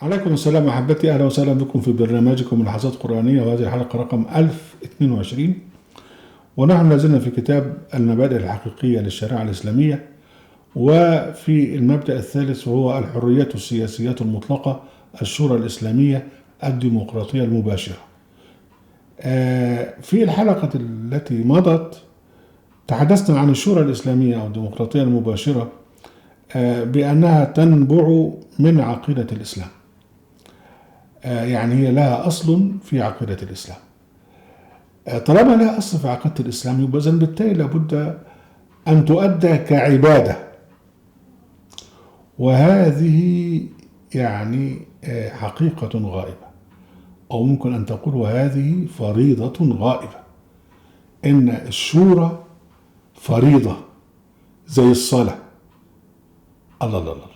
عليكم السلام أحبتي، أهلا وسهلا بكم في برنامجكم ملاحظات قرآنية، وهذه الحلقة رقم 1022. ونحن لازلنا في كتاب المبادئ الحقيقية للشريعة الإسلامية، وفي المبدأ الثالث وهو الحريات السياسية المطلقة، الشورى الإسلامية، الديمقراطية المباشرة. في الحلقة التي مضت تحدثنا عن الشورى الإسلامية أو الديمقراطية المباشرة بأنها تنبع من عقيدة الإسلام، يعني هي لها أصل في عقيدة الإسلام. طالما لها أصل في عقيدة الإسلام يبقى إذن بالتالي لابد أن تؤدى كعبادة، وهذه يعني حقيقة غائبة، أو ممكن أن تقول وهذه فريضة غائبة. إن الشورى فريضة زي الصلاة. الله الله الله،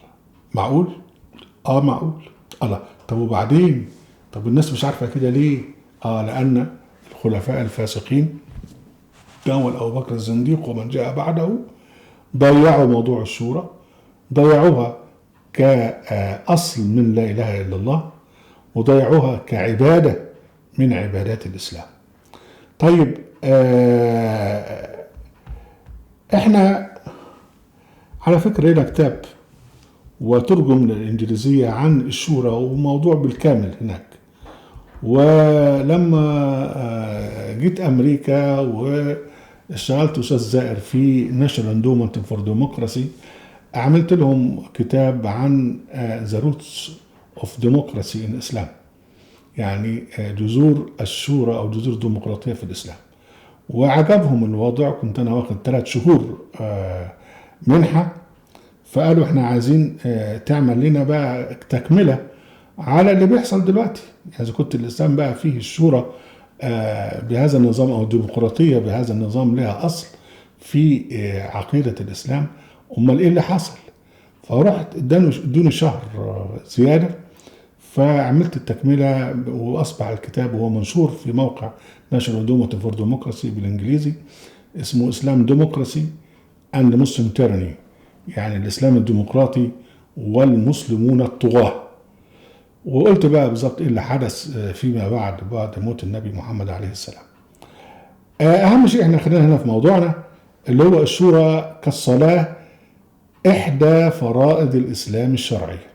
معقول؟ معقول. الله، طب وبعدين؟ طب الناس مش عارفة كده ليه؟ لأن الخلفاء الفاسقين أول أبو بكر الزنديق ومن جاء بعده ضيعوا موضوع الشورى، ضيعوها كأصل من لا إله إلا الله، وضيعوها كعبادة من عبادات الإسلام. طيب، احنا على فكرة لنا كتاب وترجم للإنجليزية عن الشورى وموضوع بالكامل هناك. ولما جيت أمريكا واشتغلت أستاذ زائر في National Endowment for Democracy، عملت لهم كتاب عن The Roots of Democracy in Islam، يعني جذور الشورى أو جذور الديمقراطية في الإسلام، وعجبهم الوضع. كنت أنا واخد 3 شهور منحة، فقالوا احنا عايزين تعمل لنا بقى تكملة على اللي بيحصل دلوقتي. يعني إذا كنت الإسلام بقى فيه الشورى بهذا النظام أو الديمقراطية بهذا النظام لها أصل في عقيدة الإسلام، أمال إيه اللي حصل؟ فرحت ادوني شهر زيادة، فعملت التكملة وأصبح الكتاب وهو منشور في موقع National Endowment for Democracy بالإنجليزي، اسمه إسلام ديمقراسي and Muslim Tyranny، يعني الإسلام الديمقراطي والمسلمون الطغاة. وقلت بقى بالظبط إيه اللي حدث فيما بعد موت النبي محمد عليه السلام. أهم شيء احنا خلينا هنا في موضوعنا اللي هو الشورى كالصلاة، إحدى فرائض الإسلام الشرعية.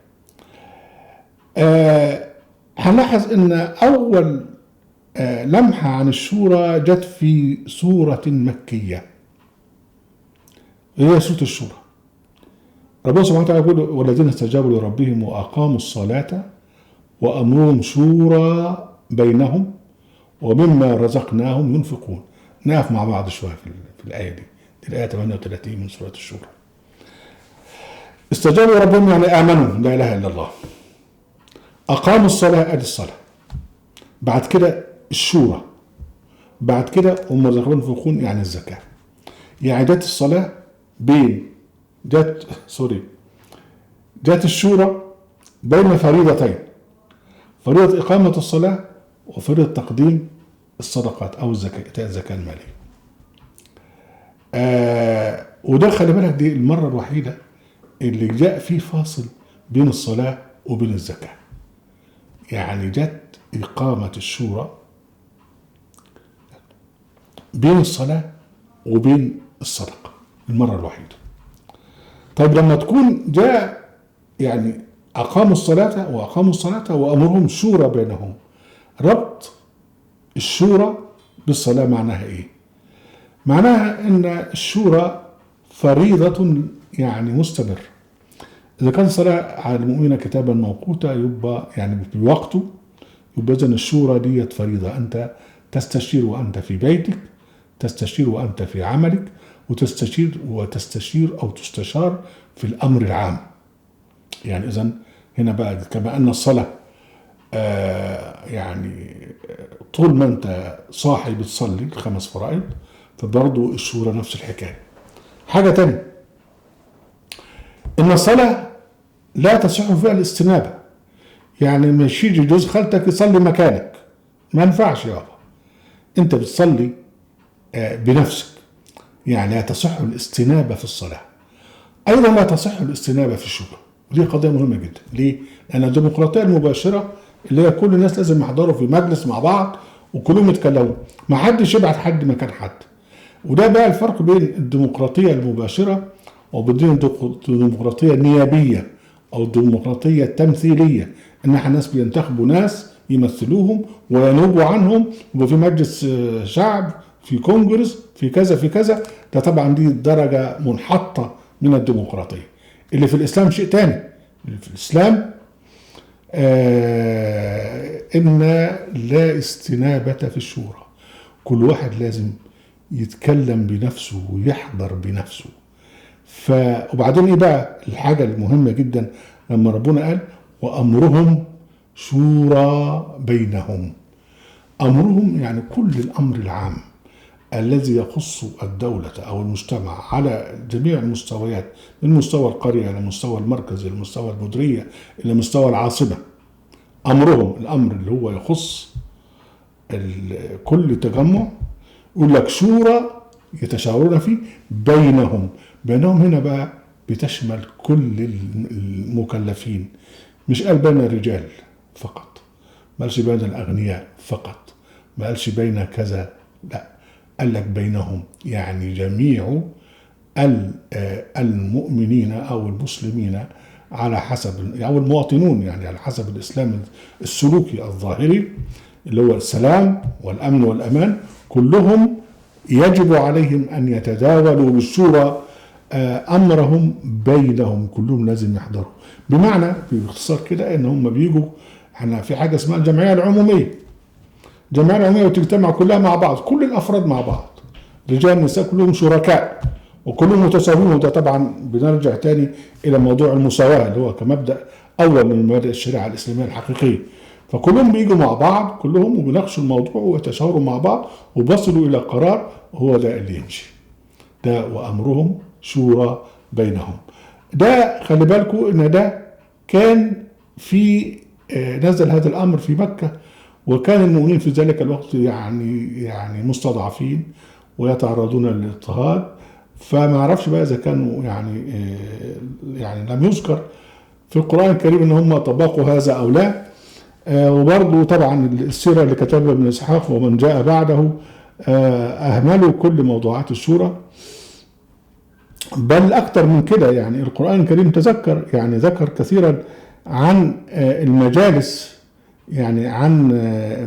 هنلاحظ إن أول لمحة عن الشورى جت في سورة مكية، هي سورة الشورى. ربنا سبحانه وتعالى يقول: والذين استجابوا لربهم وأقاموا الصلاة وأمرهم شورى بينهم ومما رزقناهم ينفقون. نقف مع بعض شوية في الآية دي الآية 38 من سورة الشورى. استجابوا لربهم يعني آمنوا لا إله إلا الله، أقاموا الصلاة أدي الصلاة، بعد كده الشورى، بعد كده ومما رزقناهم ينفقون يعني الزكاة. يعني جت الصلاة جت الشورى بين فريضتين، فريضة إقامة الصلاة وفريضة تقديم الصدقات أو الزكاة المالية. وده خلي بالك دي المرة الوحيدة اللي جاء فيه فاصل بين الصلاة وبين الزكاة. يعني جت إقامة الشورى بين الصلاة وبين الصدقة المرة الوحيدة. طيب لما تكون جاء يعني أقاموا الصلاة وأمرهم شورى بينهم، ربط الشورى بالصلاة معناها إيه؟ معناها إن الشورى فريضة يعني مستمر. إذا كان الصلاة على المؤمنين كتابا موقوتا يبقى يعني بوقته، يبقى إذن الشورى ديت فريضة. أنت تستشير وأنت في بيتك، تستشير وأنت في عملك، وتستشير أو تستشار في الأمر العام. يعني إذن هنا بقى كما أن الصلاة يعني طول ما أنت صاحي بتصلي 5 فرائض، فبرضه الشورى نفس الحكاية. حاجة تانية، إن الصلاة لا تصح فيها الاستنابة، يعني مش يجي جوز خالتك يصلي مكانك، ما ينفعش يابا، أنت بتصلي بنفسك. يعني لا تصح الاستنابة في الصلاة، أيضا لا تصح الاستنابة في الشورى. ودي قضية مهمة جدا. ليه؟ لأن الديمقراطية المباشرة اللي هي كل الناس لازم يحضروا في مجلس مع بعض وكلهم يتكلموا، ما حدش يبعت حد مكان حد. وده بقى الفرق بين الديمقراطية المباشرة وبين الديمقراطية النيابية أو الديمقراطية التمثيلية، إن احنا ناس بينتخبوا ناس يمثلوهم وينوبوا عنهم، وفي مجلس شعب، في كونجرس، في كذا في كذا. ده طبعا دي درجة منحطة من الديمقراطية. اللي في الإسلام شيء تاني. اللي في الإسلام إن لا استنابة في الشورى، كل واحد لازم يتكلم بنفسه ويحضر بنفسه. وبعدين ايه بقى الحاجة المهمة جدا لما ربنا قال وأمرهم شورى بينهم. أمرهم يعني كل الأمر العام الذي يخص الدولة أو المجتمع على جميع المستويات، من مستوى القرية إلى مستوى المركز إلى مستوى المديرية إلى مستوى العاصمة. أمرهم الأمر اللي هو يخص كل تجمع، يقول لك شورى يتشاورون فيه بينهم. بينهم هنا بقى بتشمل كل المكلفين، مش قال بين الرجال فقط، ما قالش بين الأغنياء فقط، ما قالش بين كذا، لا، قال لك بينهم يعني جميع المؤمنين أو المسلمين على حسب، أو المواطنون يعني على حسب الإسلام السلوكي الظاهري اللي هو السلام والأمن والأمان، كلهم يجب عليهم أن يتداولوا بالشورى أمرهم بينهم، كلهم لازم يحضروا. بمعنى باختصار كده إن هم بيجوا، احنا في حاجة اسمها الجمعية العمومية. الجمعية العمومية وتجتمع كلها مع بعض، كل الأفراد مع بعض، رجال نساء كلهم شركاء وكلهم متساويين. وده طبعا بنرجع تاني إلى موضوع المساواة اللي هو كمبدأ أول من مبادئ الشريعة الإسلامية الحقيقية. فكلهم بيجوا مع بعض كلهم وبيناقشوا الموضوع ويتشاوروا مع بعض وبصلوا إلى قرار، هو ده اللي يمشي. ده وأمرهم شورى بينهم. ده خلي بالكم إن ده كان في نزل هذا الأمر في مكة، وكان المؤمنين في ذلك الوقت يعني مستضعفين ويتعرضون للاضطهاد. فما اعرفش بقى اذا كانوا يعني لم يذكر في القرآن الكريم ان هم طبقوا هذا او لا. وبرضه طبعا السيرة اللي كتبها ابن اسحاق ومن جاء بعده اهملوا كل موضوعات الشورى، بل اكتر من كده. يعني القرآن الكريم ذكر كثيرا عن المجالس، يعني عن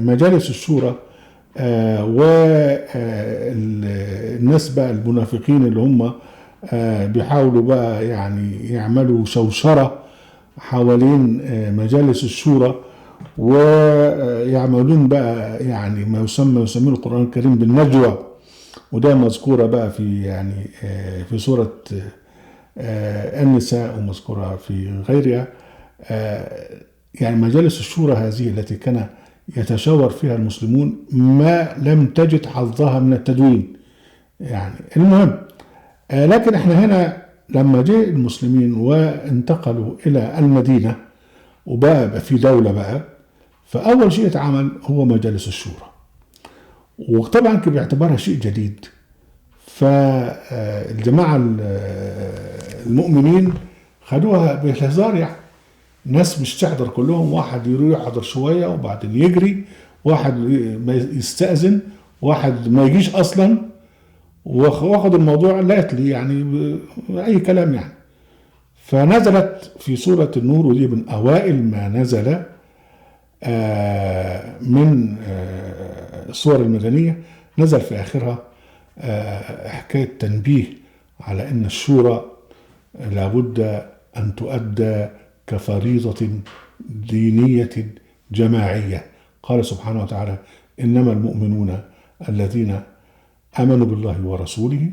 مجالس الشورى، والناس بقى المنافقين اللي هم بيحاولوا بقى يعني يعملوا شوشرة حوالين مجالس الشورى، ويعملون بقى يعني ما يسمى القرآن الكريم بالنجوى. وده مذكورة بقى في سورة النساء ومذكورة في غيرها. يعني مجالس الشورى هذه التي كان يتشاور فيها المسلمون ما لم تجد حظها من التدوين. يعني المهم لكن احنا هنا لما جاء المسلمين وانتقلوا إلى المدينة وبقى في دولة بقى، فأول شيء اتعمل هو مجالس الشورى، وطبعا كان باعتبارها شيء جديد. فالجماعة المؤمنين خدوها بالهزار، يعني ناس مش تحضر كلهم، واحد يروح يحضر شوية وبعدين يجري، واحد ما يستأذن، واحد ما يجيش أصلا، واخد الموضوع لاتلي يعني أي كلام يعني. فنزلت في سورة النور، ودي من أوائل ما نزل من السور المدنية، نزل في آخرها حكاية تنبيه على أن الشورى لابد أن تؤدى كفريضة دينية جماعية. قال سبحانه وتعالى إنما المؤمنون الذين آمنوا بالله ورسوله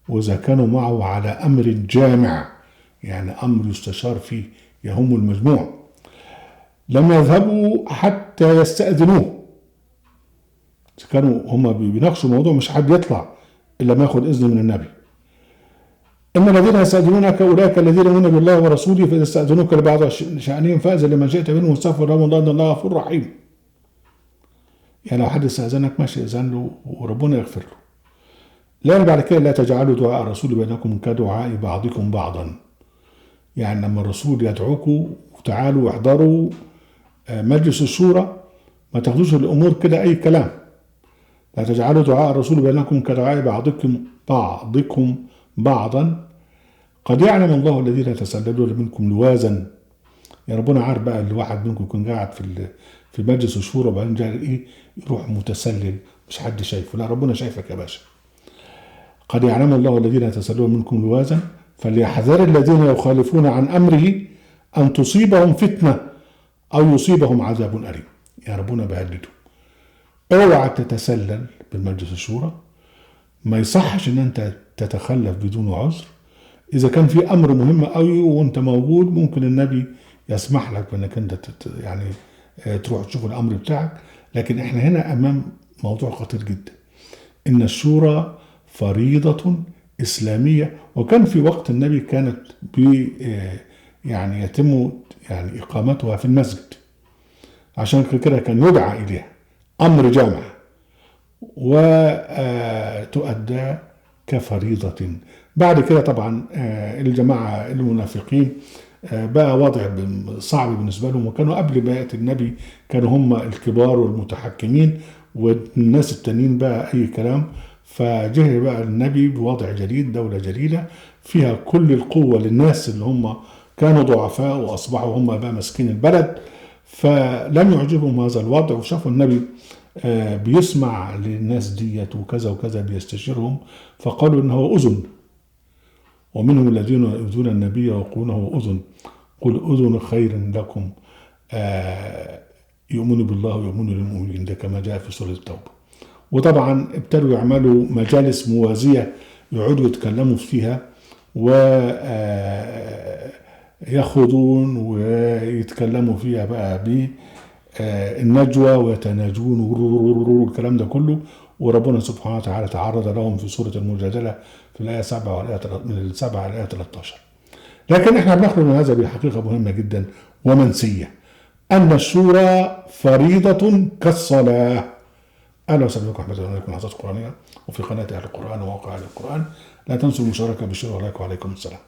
وإذا كانوا معه على أمر جامع، يعني أمر يستشار فيه يهم المجموع، لم يذهبوا حتى يستأذنوه. كانوا هم بيناقشوا الموضوع، مش حد يطلع إلا ما ياخد إذن من النبي. إن الذين يستأذنونك أولئك الذين يؤمنون بالله ورسوله فإذا استأذنوك لبعض شأنهم فأذن لمن شئت منهم واستغفر لهم إن الله غفور رحيم. يعني لو حد استأذنك ماشي، إذن له وربنا يغفر له. لا بعد كده لا تجعلوا دعاء الرسول بينكم كدعاء بعضكم بعضا. يعني لما الرسول يدعوكم وتعالوا واحضروا مجلس الشورى، ما تاخدوش الامور كده اي كلام. لا تجعلوا دعاء الرسول بينكم كدعاء بعضكم بعضا، قد يعلم الله الذين يتسللون منكم لواذا. يا ربنا عارف بقى اللي واحد منكم يكون قاعد في مجلس الشورى وبعدين جاي ايه يروح متسلل مش حد شايفه، لا ربنا شايفك يا باشا. قد يعلم الله الذين يتسللون منكم لواذا فليحذر الذين يخالفون عن امره ان تصيبهم فتنه او يصيبهم عذاب اليم. يا ربنا بهدده اوعى تتسلل بالمجلس الشورى، ما يصحش ان انت تتخلف بدون عذر. اذا كان في امر مهم قوي وانت موجود ممكن النبي يسمح لك بانك انت يعني تروح تشوف الامر بتاعك، لكن احنا هنا امام موضوع خطير جدا. ان الشورى فريضة اسلامية، وكان في وقت النبي كانت يعني يتم يعني اقامتها في المسجد، عشان كده كان يدعى اليها امر جامع وتؤدى كفريضة. بعد كده طبعا الجماعة المنافقين بقى وضع صعب بالنسبة لهم، وكانوا قبل بيئة النبي كانوا هم الكبار والمتحكمين والناس التانيين بقى أي كلام. فجه بقى النبي بوضع جديد، دولة جديدة فيها كل القوة للناس اللي هم كانوا ضعفاء وأصبحوا هم بقى ماسكين البلد. فلم يعجبهم هذا الوضع، وشافوا النبي بيسمع للناس ديت وكذا وكذا بيستشيرهم، فقالوا انه اذن. ومنهم الذين يؤذون النبي ويقولون هو اذن، قل اذن خير لكم يؤمن بالله ويؤمن للمؤمنين، ده كما جاء في سوره التوبه. وطبعا ابتدوا يعملوا مجالس موازيه يقعدوا يتكلموا فيها ويخوضون ويتكلموا فيها بقى النجوى ويتناجون والكلام ده كله. وربنا سبحانه وتعالى تعرض لهم في سورة المجادلة في الآية 7 من 7 إلى الآية 13. لكن احنا بنخرج من هذا بحقيقة مهمة جدا ومنسية، أن الشورى فريضة كالصلاة. أهلا وسهلا بكم أحمد عليكم حضرات قرآنية وفي قناة أهل القرآن وموقع أهل القرآن. لا تنسوا المشاركة بالشير، وعليكم السلام.